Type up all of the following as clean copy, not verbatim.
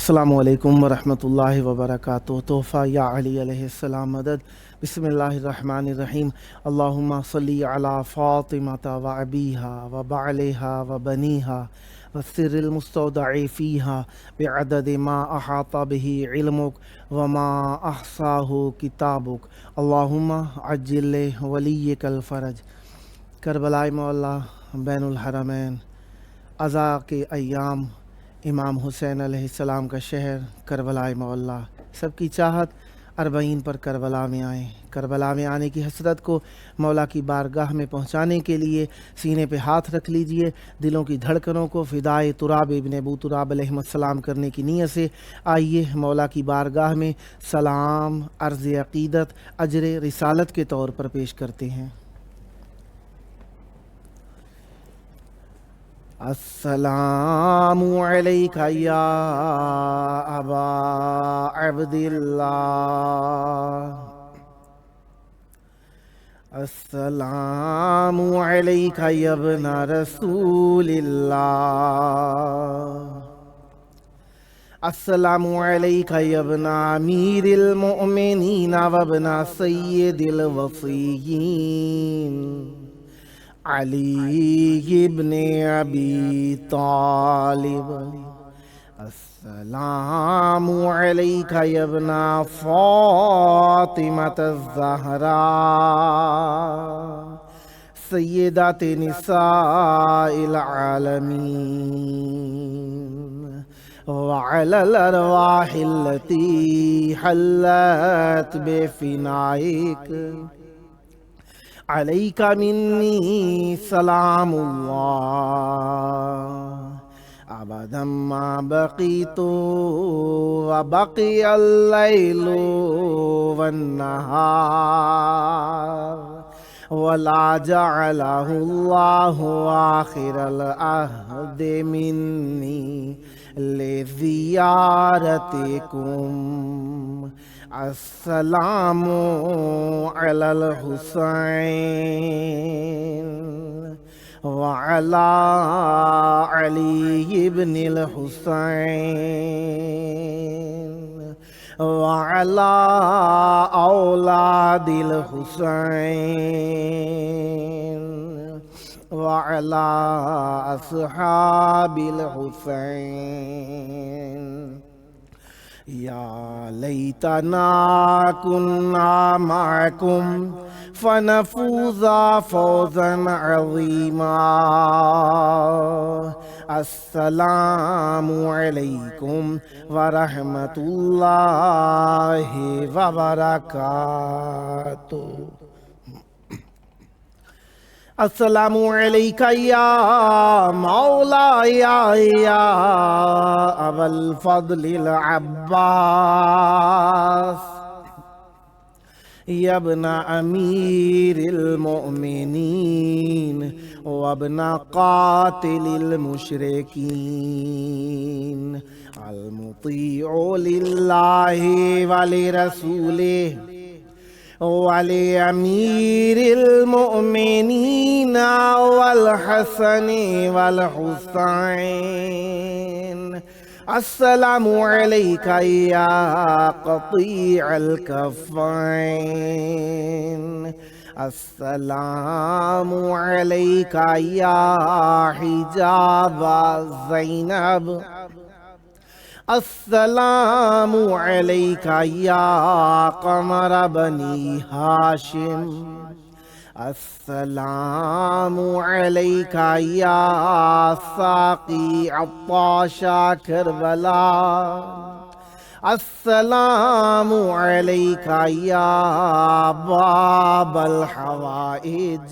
السلام علیکم ورحمۃ اللہ وبرکاتہ۔ تحفہ یا علی علیہ السلام مدد۔ بسم اللہ الرحمن الرحیم۔ اللہم صلی علی فاطمۃ و ابیہا و بعلہا و بنیہا والسر المستودع فیہا بعدد ما احاط بہ علمک وما احصاہ کتابک۔ اللہم عجل ولیک الفرج۔ کربلا معلیٰ بین الحرمین، عزا کے ایام، امام حسین علیہ السلام کا شہر کربلا معلیٰ، سب کی چاہت اربعین پر کربلا میں آئیں۔ کربلا میں آنے کی حسرت کو مولا کی بارگاہ میں پہنچانے کے لیے سینے پہ ہاتھ رکھ لیجئے، دلوں کی دھڑکنوں کو فدائے تراب ابن ابو تراب علیہ السلام کرنے کی نیت سے آئیے مولا کی بارگاہ میں سلام، عرض عقیدت، اجر رسالت کے طور پر پیش کرتے ہیں۔ السلام علیک یا ابا عبداللہ، السلام علیک یا ابن رسول اللہ، السلام علیک یا ابن امیر المؤمنین و ابن سید الوصیین علی ابن ابی طالب، السلام علیک یا ابن فاطمۃ الزہراء سیدات نساء العالمین، وعلی الارواح التي حلت بفنائک، علیک منی سلام اللہ ابدا ما بقیت وبقی اللیل والنہار ولا جعلہ اللہ آخر العہد منی لزیارتکم، السلام علی الحسین وعلی علی ابن الحسین وعلی اولاد الحسین وعلی اصحاب الحسین۔ یا لیتنا کننا معکم فنفوز فوزا عظیما، السلام علیکم ورحمۃ اللہ وبرکاتہ۔ السلام علیک یا مولایا یا ابا الفضل العباس، یا ابن امیر المؤمنین وابن قاتل المشرکین، المطیع للہ ولرسولہ ولأمیر المؤمنین والحسن والحسین، السلام علیک یا قطیع الکفین، السلام علیک یا حجاب زینب، السلام علیک یا قمر بنی ہاشم، السلام علیک یا ساقی عطاش کربلا، السلام علیک یا باب الحوائج،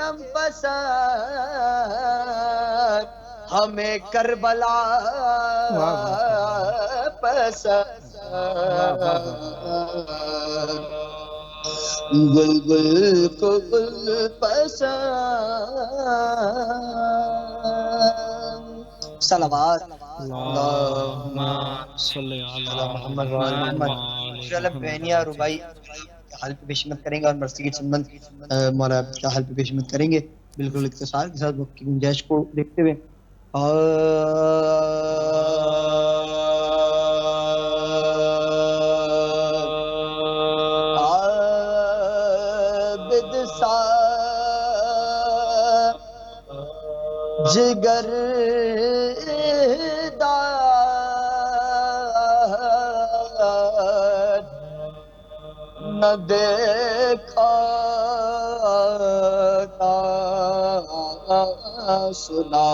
کرم پسند ہمیں کربلا پسند گل گل کو گل پسند صلوات اللہم صلی علی علی محمد وعلی محمد محمد وعلی انشاءاللہ بہنیا محمد. ربائی حل پہ پیشمت کریں گے اور مرسی کی چند مولا عابد کا حل پہ پیشمت کریں گے بالکل اختصار کے ساتھ وقت کی گنجائش کو دیکھتے ہوئے عابد سا جگر دار نہ دیکھا نہ سنا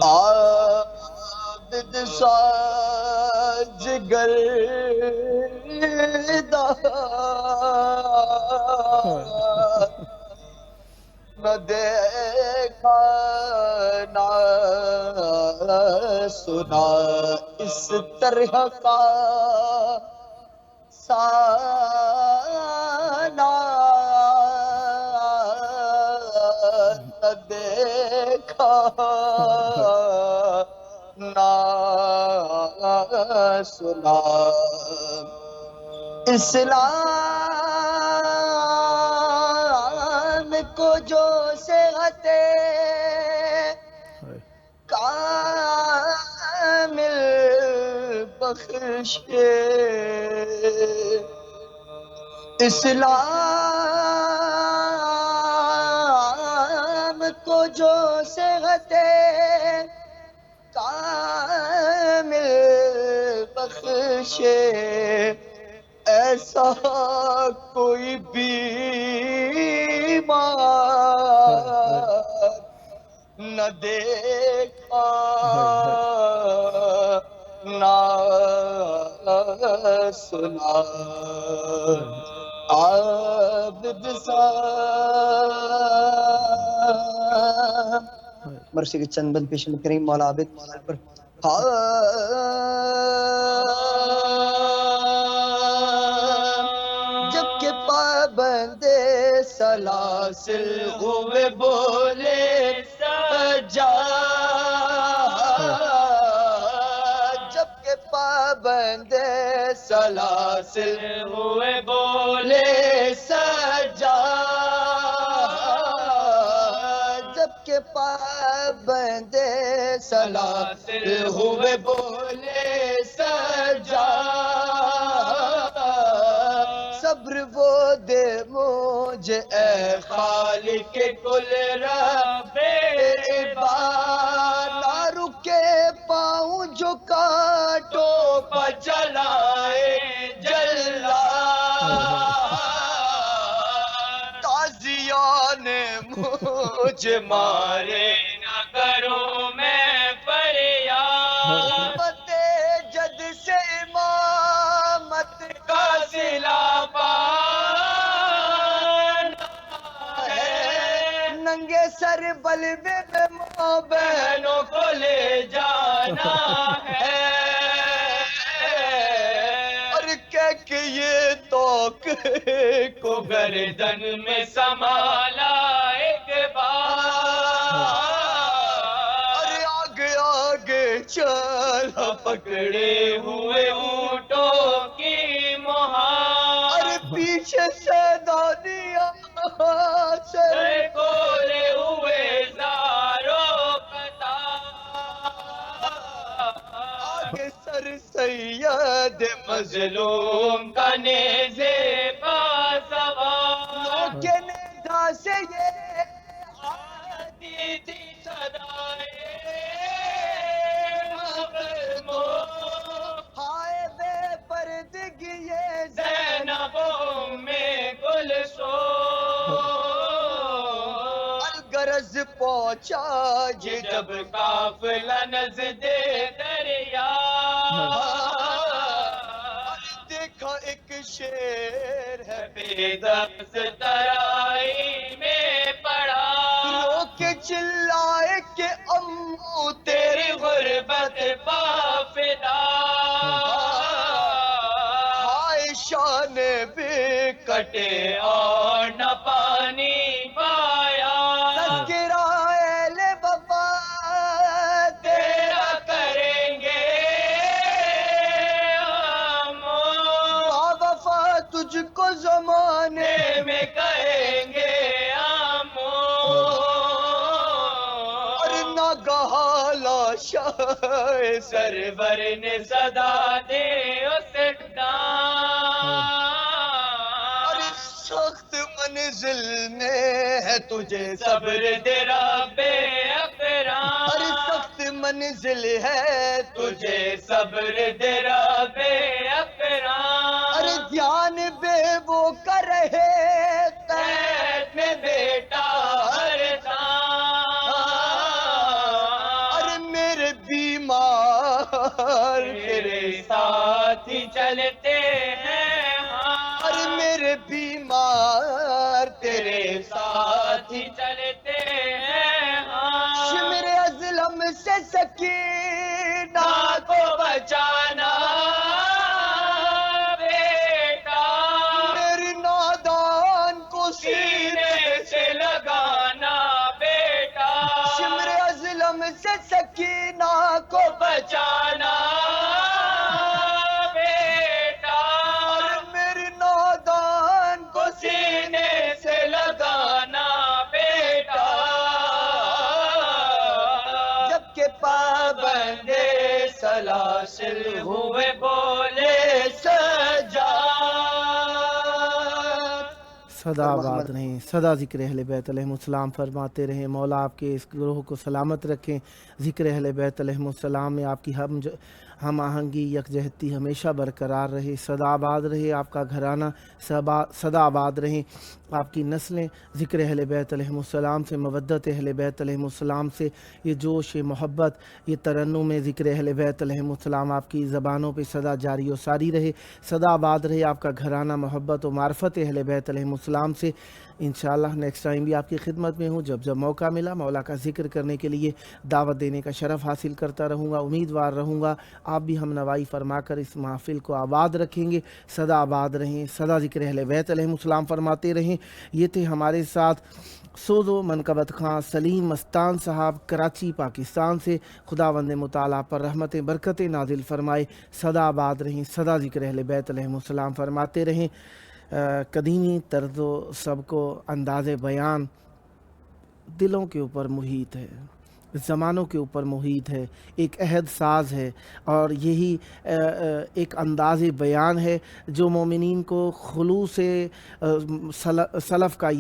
عابد سا جگر دار نہ دیکھا نہ سنا اس طرح کا سانا نہ دیکھا نہ سنا اسلام کو جو صحت کامل بخشے اسلام کو جو صحت کامل بخشے ایسا کوئی بیمار نہ دیکھا نہ سنا عابد سا مرسی کے چند بند پیش کریں مولا عابد پر جب کہ پابند سلاسل ہوئے بولے سجاد جب کہ پابند سلاسل ہوئے بولے سجاد جب کہ پابند سلاسل ہوئے بولے سجاد صبر وہ دے مجھے اے خالق کل رب عباد نہ رکے پاؤں جو کانٹوں پر جلائے جلاد تازیوں نے مجھے مارے نہ کروں میں فریاد امت جد سے امامت کا صلہ پانا ہے ننگے سر بلوے میں ماں بہنوں کو لے جانا ہے اور کہہ کے یہ توق کو گردن میں سنبھالا ایک بار اور آگے آگے چلا پکڑے ہوئے اونٹوں کی مہار اور پیچھے سے دادیاں سر کھولے ہوئے زاروں قطار آگے سر سید مظلوم کا نیزے پاسوار کے نیزہ سے یہ آتی تھی صدائے ہائے بے پردگی یہ زینب میں کلثوم الغرض پہنچا یہ جب قافلہ نزد دریا دیکھا ایک شیر ہے بے دست ترائی میں پڑا، رو کے چلائے کہ امو تیری غربت پا فدا، ہائے شان بے کٹے اور نہ پانی پایا، تذکرہ اہل وفا تیرا کریں گے ہم، با وفا تجھ کو زمانے میں کہیں گے ہم، اور ناگہاں لاشا سرور نے صدا دے اس ڈان، اور سخت منزل میں ہے تجھے صبر دے رب اکرام، اور سخت منزل ہے تجھے صبر دے رب اکرام، اور دھیان بے وہ کر رہے قید میں بیٹا ہر دام، اور میرے بیمار تیرے ساتھ ہی چلتے ہیں ہم، اور میرے بیمار تیرے ساتھ ہی چلتے ہیں ہم، شمر ازلم سے سکینہ کو بچانا بیٹا، میری نادان کو سینے سے لگانا بیٹا، شمر ازلم سے سکینہ کو بچانا بیٹا، اور میری نادان کو سینے سے لگانا بیٹا، جبکہ پابند بندے سلاسل ہوئے بولے سجاد، صدا آباد رہیں، صدا ذکر اہل بیت علیہم السلام فرماتے رہیں۔ مولا آپ کے اس گروہ کو سلامت رکھیں، ذکر اہل بیت علیہم السلام میں آپ کی ہم آہنگی یکجہتی ہمیشہ برقرار رہے، صدا آباد رہے آپ کا گھرانہ، صدا آباد رہیں آپ کی نسلیں، ذکر اہل بیت علیہم السلام سے، مودت اہل بیت علیہم السلام سے، یہ جوش، یہ محبت، یہ ترنم ذکر اہل بیت علیہم السلام آپ کی زبانوں پہ صدا جاری و ساری رہے، صدا آباد رہے آپ کا گھرانہ محبت و معرفت اہل بیت علیہم السلام سے۔ انشاءاللہ نیکسٹ ٹائم بھی آپ کی خدمت میں ہوں، جب موقع ملا مولا کا ذکر کرنے کے لیے دعوت دینے کا شرف حاصل کرتا رہوں گا، امیدوار رہوں گا آپ بھی ہم نوائی فرما کر اس محفل کو آباد رکھیں گے۔ صدا آباد رہیں، صدا ذکر اہل بیت علیہم السلام فرماتے رہیں۔ یہ تھے ہمارے ساتھ سوز و منقبت خان سلیم مستان صاحب کراچی پاکستان سے، خداوند مطالعہ پر رحمتیں برکتیں نازل فرمائے۔ صدا آباد رہیں، صدا ذکر اہل بیت علیہم السلام فرماتے رہیں۔ قدیمی طرز و سبق و انداز بیان دلوں کے اوپر محیط ہے، زمانوں کے اوپر محیط ہے، ایک عہد ساز ہے، اور یہی ایک انداز بیان ہے جو مومنین کو خلوص سلف کا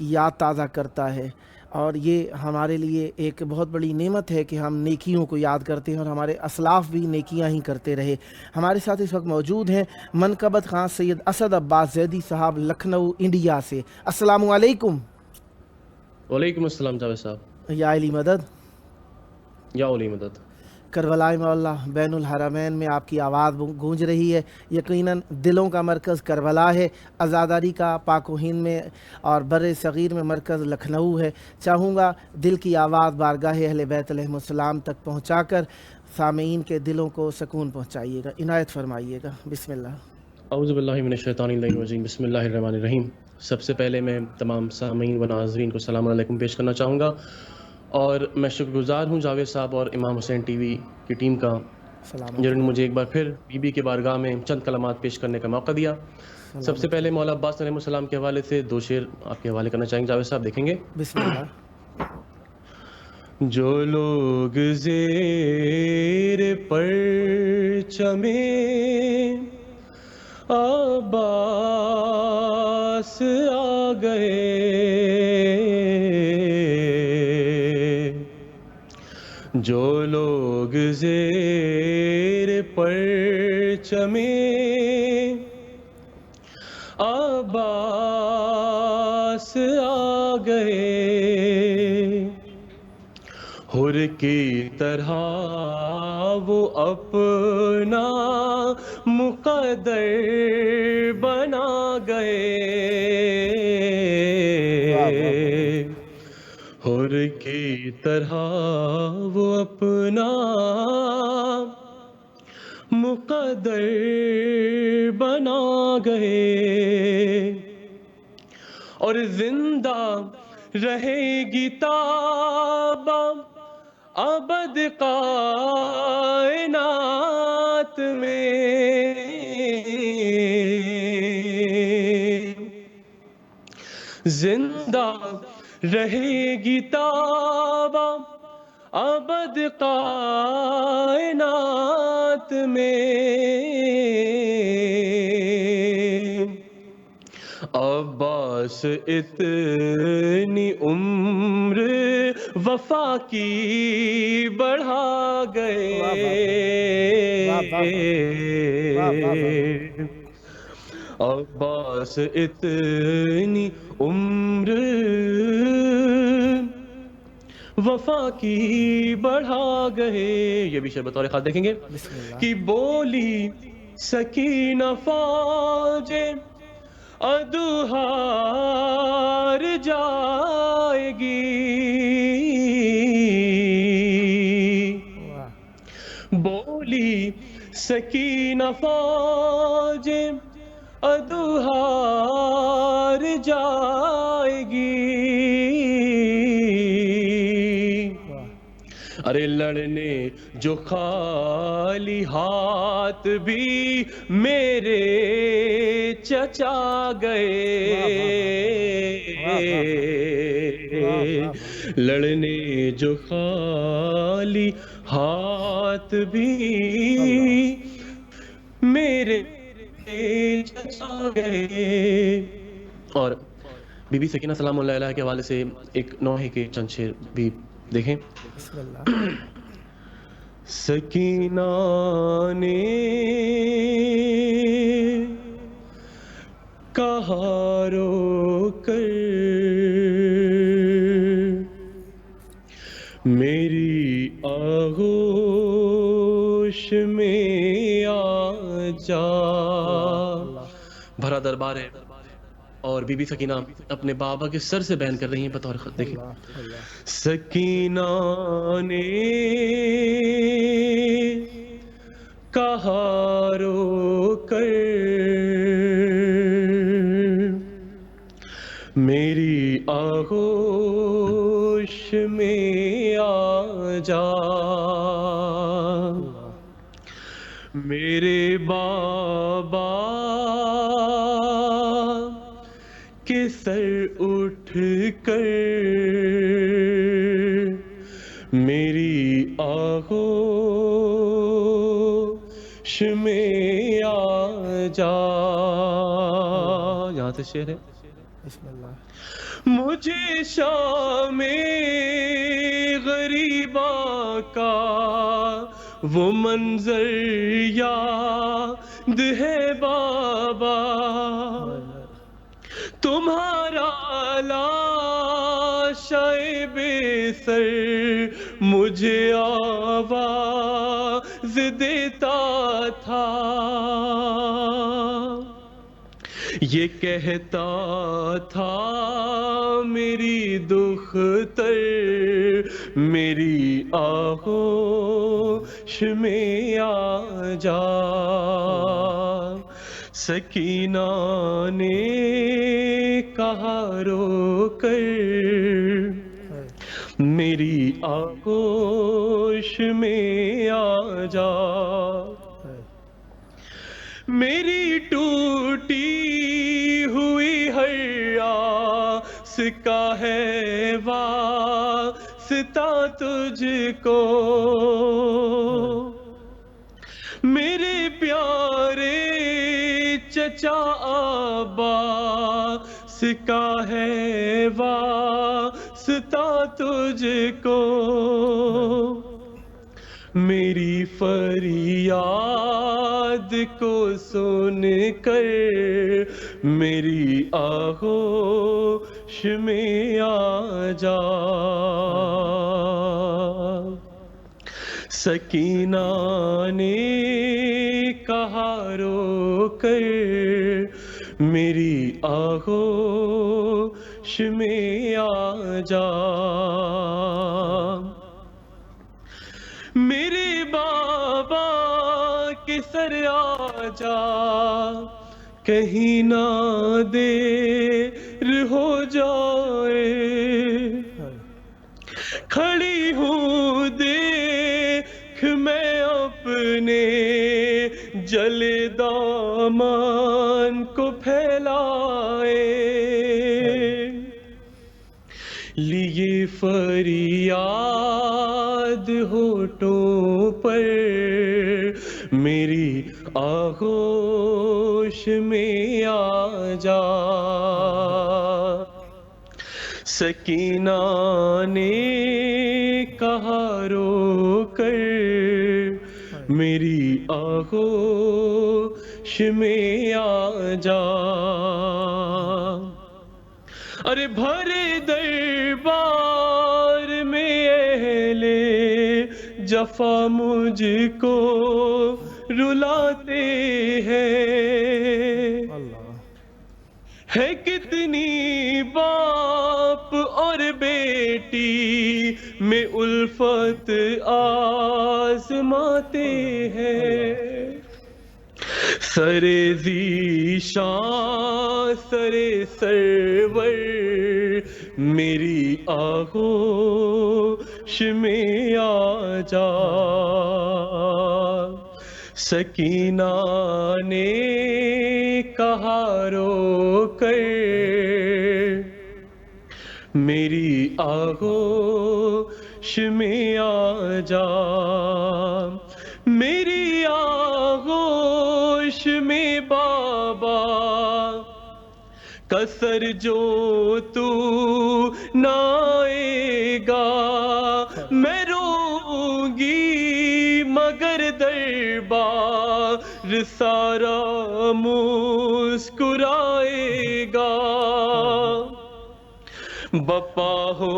یاد تازہ کرتا ہے، اور یہ ہمارے لیے ایک بہت بڑی نعمت ہے کہ ہم نیکیوں کو یاد کرتے ہیں، اور ہمارے اسلاف بھی نیکیاں ہی کرتے رہے۔ ہمارے ساتھ اس وقت موجود ہیں منقبت خان سید اسد عباس زیدی صاحب لکھنؤ انڈیا سے۔ السلام علیکم۔ وعلیکم السلام جاوید صاحب۔ یا علی مدد، یا اولی مدد۔ کربلا مولا بین الحرمین میں آپ کی آواز گونج رہی ہے، یقیناً دلوں کا مرکز کربلا ہے، عزاداری کا پاک و ہند میں اور بر صغیر میں مرکز لکھنؤ ہے۔ چاہوں گا دل کی آواز بارگاہ اہل بیت علیہم السلام تک پہنچا کر سامعین کے دلوں کو سکون پہنچائیے گا، عنایت فرمائیے گا۔ بسم اللہ۔ اعوذ باللہ من الشیطان الرجیم، بسم اللہ الرحمن الرحیم۔ سب سے پہلے میں تمام سامعین و ناظرین کو السلام علیکم پیش کرنا چاہوں گا، اور میں شکر گزار ہوں جاوید صاحب اور امام حسین ٹی وی کی ٹیم کا، جنہوں نے مجھے ایک بار پھر بی بی کے بارگاہ میں چند کلمات پیش کرنے کا موقع دیا۔ سب سے پہلے مولا عباس علیہ السلام کے حوالے سے دو شعر آپ کے حوالے کرنا چاہیں گے جاوید صاحب، دیکھیں گے؟ بسم اللہ۔ جو لوگ زیر پرچم عباس آ گئے، جو لوگ زیر پرچم عباس آ گئے، حر کی طرح وہ اپنا مقدر بنا گئے، حر کی طرح وہ اپنا مقدر بنا گئے، اور زندہ رہے گی تاب ابد کائنات میں، زندہ رہے گی تاب ابد کائنات میں، عباس اتنی عمر وفا کی بڑھا گئے، عباس اتنی عمر وفا کی بڑھا گئے۔ یہ بھی شعر بطور خاص دیکھیں گے کہ بولی سکینہ فوج عدو ہار جائے گی، بولی سکینہ فوج عدو ہار جائے گی، ارے لڑنے جو خالی ہاتھ بھی میرے چچا گئے، لڑنے جو خالی ہاتھ بھی میرے چچا گئے۔ اور بی بی سکینہ سلام اللہ علیہ کے حوالے سے ایک نوحے کے چند شعر بھی دیکھیں۔ بسم اللہ۔ سکینہ نے کہا رو کر میری آغوش میں آ جا، بھرا دربار ہے اور بی بی سکینہ اپنے بابا کے سر سے بیان کر رہی ہیں بطور خط، دیکھیں۔ سکینہ نے کہا رو کر میری آغوش میں آ جا، میرے بابا کے سر اٹھ کر میری آغوش میں آ جا۔ یہاں سے شعر ہے۔ بسم اللہ۔ مجھے شام غریبا کا وہ منظر یاد ہے بابا، تمہارا لاشائے بے سر مجھے آواز دیتا تھا، یہ کہتا تھا میری دختر میری آغوش میں آ جا، سکینہ نے کہا رو کر میری آغوش میں آ جا، میری ٹوٹی ہوئی ہر آس کا ہے واسطہ تجھ کو، میرے پیارے چچا عباس کا ہے واسطہ تجھ کو، میری فریاد کو سن کر میری آغوش میں آ جا۔ سکینہ نے کہا رو کر میری آغوش میں آ جا، میرے بابا کے سر آ جا، کہیں نہ دیر ہو جائے، کھڑی ہوں دیکھ میں اپنے جلے دامان کو پھیلائے، لیے فریاد ہونٹوں پر میری آغوش میں آ جا، سکینہ نے کہا رو کر میری آغوش میں آ جا، ارے بھرے دربار میں اہل جفا مجھ کو رلاتے ہیں، ہے کتنی باپ اور بیٹی میں الفت آزماتے ہیں، سر ذیشان سر سرور میری آغوش میں آ جا، سکینہ نے کہا رو کر میری آغوش میں آ جا، میری آغوش میں بابا کا سر جو تو نہ آئے گا، میں روں گی مگر دربار سارا مسکرائے گا، بپا ہو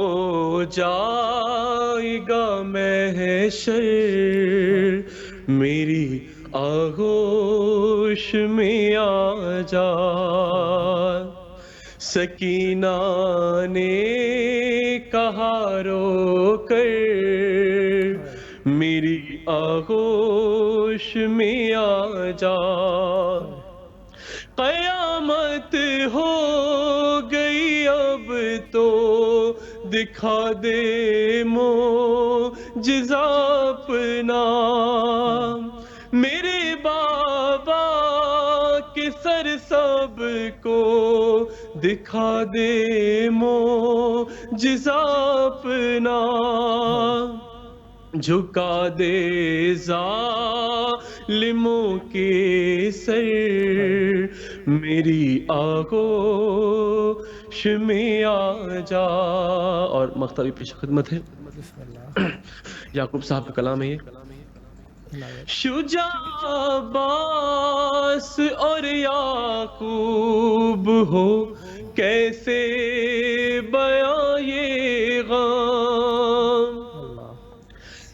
جائے گا محشر میری آغوش میں آ جا، سکینہ نے کہا رو کر میری آغوش میں آ جا، قیامت ہو گئی اب تو دکھا دے معجزہ اپنا، میرے بابا کے سر سب کو دکھا دے معجزہ اپنا، جھکا دے ظالموں کے سر میری آغوش میں آ جا۔ اور مختاری پیش خدمت ہے یعقوب صاحب کا کلام ہے یہ، شجاع عباس اور یعقوب ہو کیسے بیاں یہ غم،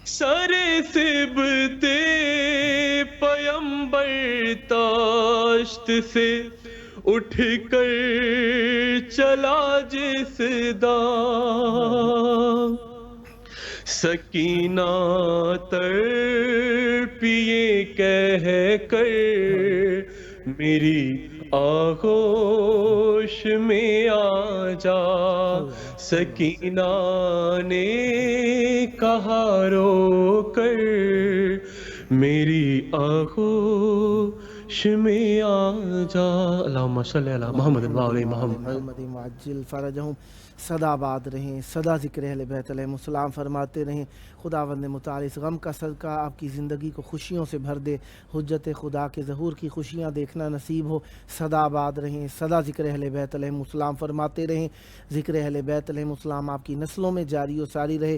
سر سبتے پیمبر تاشت سے اٹھ کر چلا جس دام، سکینہ تڑپیے کہہ کر میری آغوش میں آ جا، سکینہ نے کہا رو کر میری آغوش میں آ جا، اللہم صلی علی محمد و علی محمد معجل فرجہم۔ صدا آباد رہیں، صدا ذکر اہل بیت علیہ السلام فرماتے رہیں، خداوند متعال اس غم کا صدقہ آپ کی زندگی کو خوشیوں سے بھر دے، حجت خدا کے ظہور کی خوشیاں دیکھنا نصیب ہو۔ صدا آباد رہیں، صدا ذکر اہل بیت علیہ السلام فرماتے رہیں، ذکر اہل بیت علیہ السلام آپ کی نسلوں میں جاری و ساری رہے،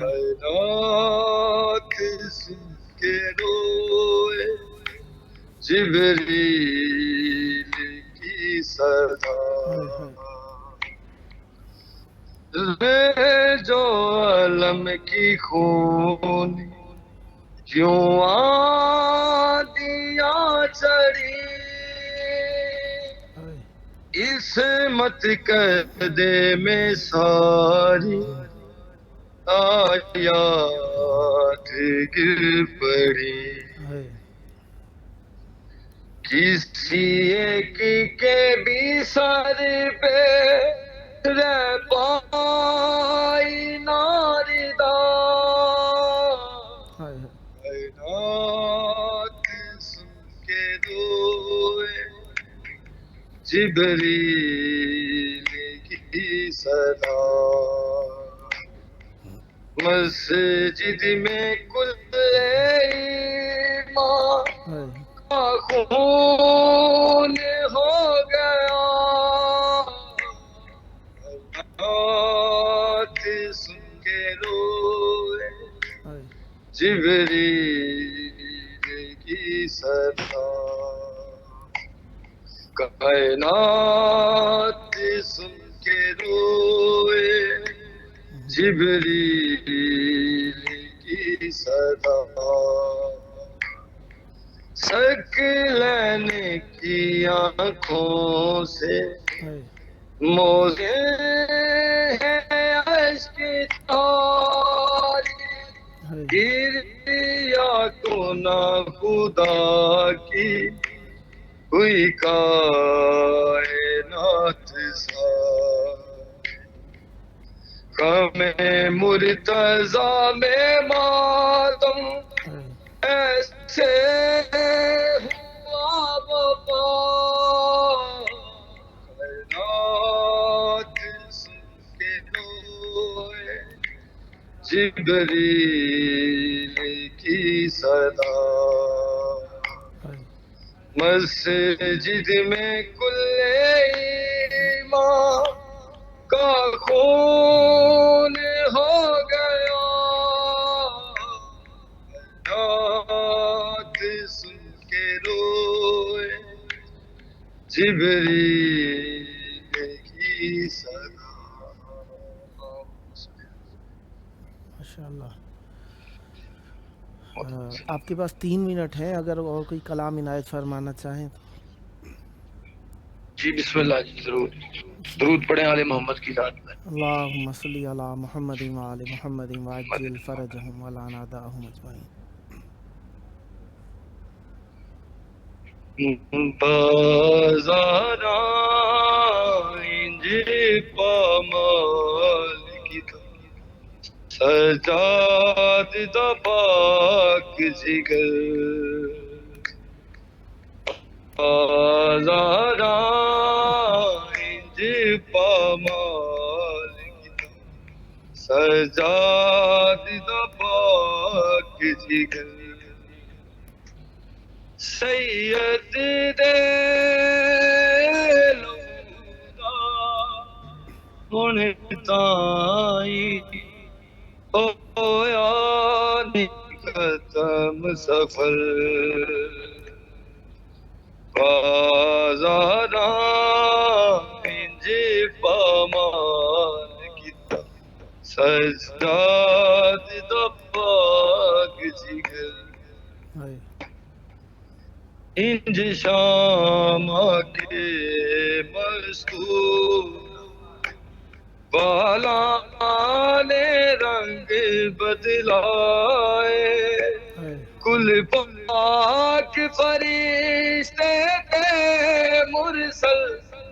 کائنات سن کے روئے جبریل کی صدا جو علم کی خون کیوں آندیاں چڑھی عصمت قدے میں ساری آیات گر پڑی کسی ایک کے بھی سر پہ رہ پائی ناردا کائنات سن کے روئے جبریل کی صدا مسجد میں کل ایمان کا خون ہو گیا کائنات سن کے روئے جبریل کی صدا کائنات سن کے روئے جبریل کی صدا ثقلین کی آنکھوں سے موزے ہیں اشک تاری گریا تو نہ خدا کی کوئی کائنات سا غم مرتضی میں ماتم ایسے ہوا وفا کائنات سن کے روئے جبریل کی صدا مسجد میں کل ایمان کا خون ہو گیا کائنات سن کے روئے جبریل کی صدا ماشاءاللہ. آپ کے پاس 3 منٹ ہیں، اگر اور کوئی کلام عنایت فرمانا چاہیں تو. جی بسم اللہ جی ضرور. درود پڑھیں آل محمد کی ذات پر. اللہم صلی علی محمد و آل محمد وعجل فرجہم ولا ناداہم اجمعین. بازارائیں جی پامال کی سجاد دا پاک جگر بازارائیں جی پامال کی سجاد دا پاک جگر سید دے لودا ہن تائیں ہویا نہیں ختم سفر بازاراں جی پامال کیتا سجاد دا پاک جگر انج شام کے مستور بالا نے رنگ بدلائے کل پاک فرشتے تھے مرسل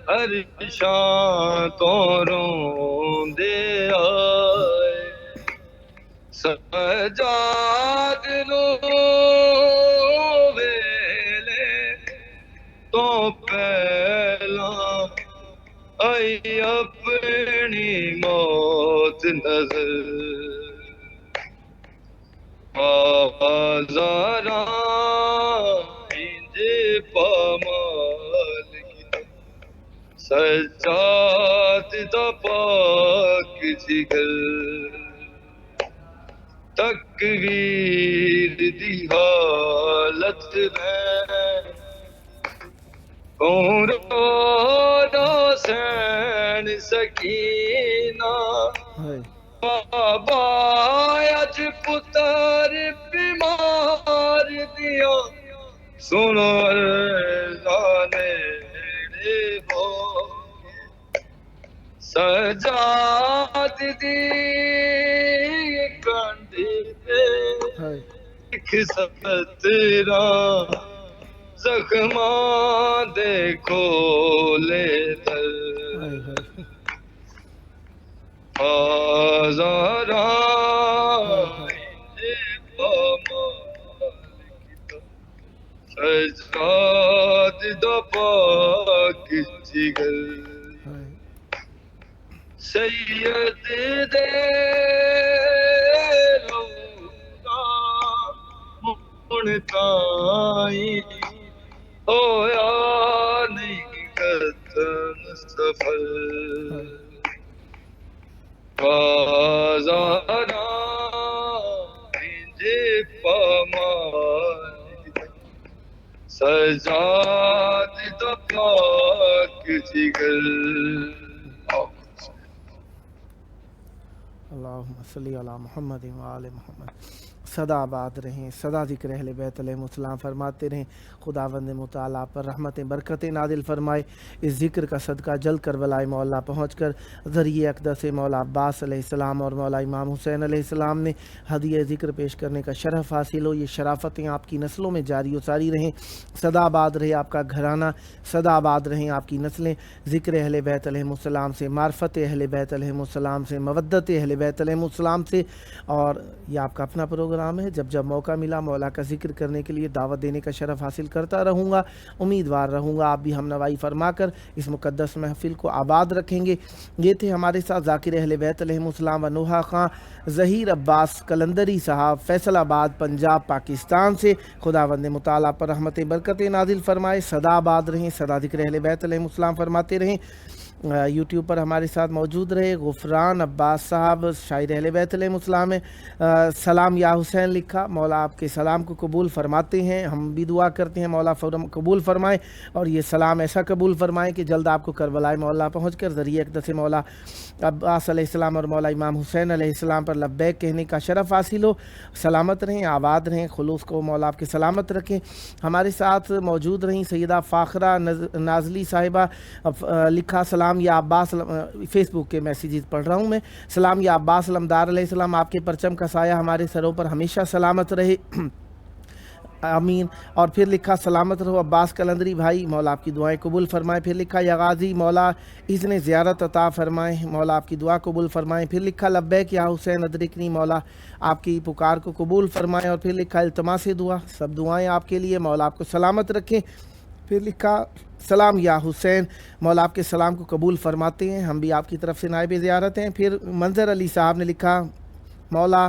ہر شان تو روندے آئے سجاد نو تو پہلا آئی اپنی موت نظر بازاراں جی پامال کی سجاد دا پاک جگر تکبیر دی حالت میں کون رو سین سکینہ بابا اج پتر بیمار دیا سنو ارزانے ہو سجاد دی کنڈی پہ ایک سترا زخماں دے کھولے در آزاران سجاد دا پاک جگر سید دے روزہ منتائی ہویا نہیں کتن سفر بازاراں انجے پامال سجاد دا پاک جگر اللہم صلی علی محمد و آل محمد. صدا آباد رہیں، صدا ذکر اہل بیت علیہ السلام فرماتے رہیں. خداوند متعالی پر رحمت برکتیں نازل فرمائے. اس ذکر کا صدقہ جلد کربلا مولا پہنچ کر ذریعہ اقدس مولا عباس علیہ السلام اور مولا امام حسین علیہ السلام نے ہدیہ ذکر پیش کرنے کا شرف حاصل ہو. یہ شرافتیں آپ کی نسلوں میں جاری و ساری رہیں. صدا آباد رہے آپ کا گھرانہ، صدا آباد رہیں آپ کی نسلیں. ذکر اہل بیت علیہ السلام سے، معرفت اہل بیت علیہ السلام سے، مودت اہل بیت علیہ السلام سے. اور یہ آپ کا اپنا پروگرام ہے. جب جب موقع ملا مولا کا ذکر کرنے کے لیے دعوت دینے کا شرف حاصل کرتا رہوں گا. امیدوار رہوں گا آپ بھی ہم نوائی فرما کر اس مقدس محفل کو آباد رکھیں گے. یہ تھے ہمارے ساتھ ذاکر اہل بیت علیہ السلام و نوحہ خان ظہیر عباس قلندری صاحب، فیصل آباد پنجاب پاکستان سے. خداوند متعالی پر رحمت برکتیں نازل فرمائے. صدا آباد رہیں، صدا ذکر اہل بیت علیہ السلام فرماتے رہیں. یوٹیوب پر ہمارے ساتھ موجود رہے غفران عباس صاحب، شاعر اہل بیت علیہ السلام ہے. سلام یا حسین لکھا. مولا آپ کے سلام کو قبول فرماتے ہیں. ہم بھی دعا کرتے ہیں مولا قبول فرمائے اور یہ سلام ایسا قبول فرمائے کہ جلد آپ کو کربلائے مولا پہنچ کر ذریعہ اقدس مولا عباس علیہ السلام اور مولا امام حسین علیہ السلام پر لبیک کہنے کا شرف حاصل ہو. سلامت رہیں، آباد رہیں، خلوص کو مولا آپ کے سلامت رکھیں. ہمارے ساتھ موجود رہیں سیدہ فاخرہ نازلی صاحبہ. لکھا سلام یا عباس، فیس بک کے میسیجز پڑھ رہا ہوں میں. سلام یا عباس علمدار علیہ السلام، آپ کے پرچم کا سایہ ہمارے سروں پر ہمیشہ سلامت رہے، آمین. اور پھر لکھا سلامت رہو عباس قلندری بھائی، مولا آپ کی دعائیں قبول فرمائیں. پھر لکھا یا غازی، مولا اذن زیارت عطا فرمائیں، مولا آپ کی دعا قبول فرمائیں. پھر لکھا لبیک یا حسین ادرکنی، مولا آپ کی پکار کو قبول فرمائیں. اور پھر لکھا التماس دعا، سب دعائیں آپ کے لیے، مولا آپ کو سلامت رکھیں. پھر لکھا سلام یا حسین، مولا آپ کے سلام کو قبول فرماتے ہیں، ہم بھی آپ کی طرف سے نائب زیارت ہیں. پھر منظر علی صاحب نے لکھا مولا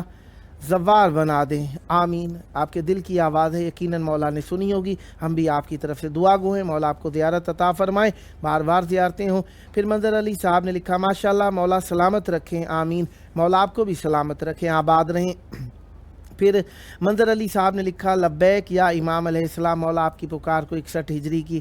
زوار بنا دیں، آمین. آپ کے دل کی آواز ہے، یقیناً مولا نے سنی ہوگی. ہم بھی آپ کی طرف سے دعا گو ہیں، مولا آپ کو زیارت عطا فرمائیں، بار بار زیارتیں ہوں. پھر منظر علی صاحب نے لکھا ماشاءاللہ، مولا سلامت رکھیں، آمین. مولا آپ کو بھی سلامت رکھیں، آباد رہیں. پھر منظر علی صاحب نے لکھا لبیک یا امام علیہ السلام، مولا آپ کی پکار کو 61 ہجری کی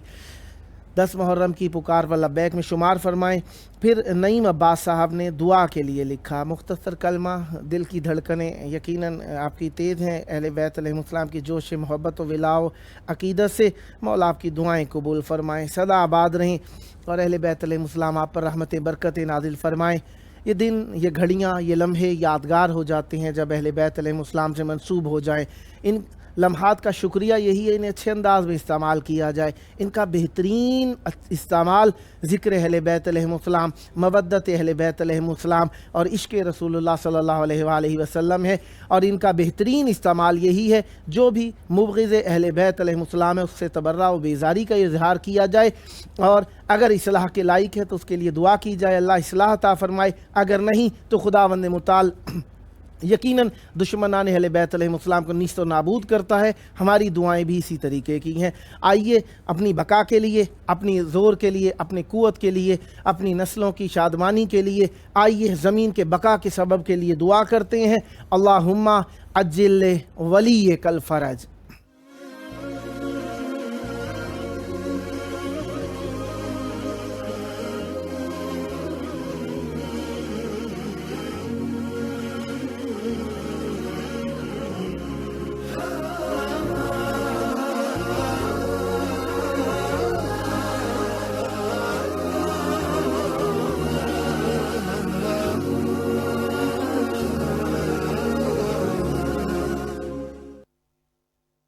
10 محرم کی پکار و لبیک میں شمار فرمائیں. پھر نعیم عباس صاحب نے دعا کے لیے لکھا مختصر کلمہ، دل کی دھڑکنیں یقیناً آپ کی تیز ہیں. اہل بیت علیہ السلام کی جوش محبت و ولاء عقیدت سے مولا آپ کی دعائیں قبول فرمائیں. صدا آباد رہیں اور اہل بیت علیہ السلام آپ پر رحمت برکت نازل فرمائیں. یہ دن، یہ گھڑیاں، یہ لمحے یادگار ہو جاتے ہیں جب اہل بیت علیہ السلام سے منسوب ہو جائیں. ان لمحات کا شکریہ یہی ہے انہیں اچھے انداز میں استعمال کیا جائے. ان کا بہترین استعمال ذکر اہل بیت علیہ السلام، مودت اہل بیت علیہ السلام اور عشق رسول اللہ صلی اللہ علیہ وآلہ وسلم ہے. اور ان کا بہترین استعمال یہی ہے جو بھی مبغض اہل بیت علیہ السلام ہے اس سے تبرہ و بیزاری کا اظہار کیا جائے، اور اگر اصلاح کے لائق ہے تو اس کے لیے دعا کی جائے، اللہ اصلاح عطا فرمائے. اگر نہیں تو خداوند متعال یقیناً دشمنان اہل بیت علیہ السلام کو نیست و نابود کرتا ہے۔ ہماری دعائیں بھی اسی طریقے کی ہیں۔ آئیے اپنی بقا کے لیے، اپنی زور کے لیے، اپنی قوت کے لیے، اپنی نسلوں کی شادمانی کے لیے، آئیے زمین کے بقا کے سبب کے لیے دعا کرتے ہیں۔ اللہم عجل ولی کل فرج۔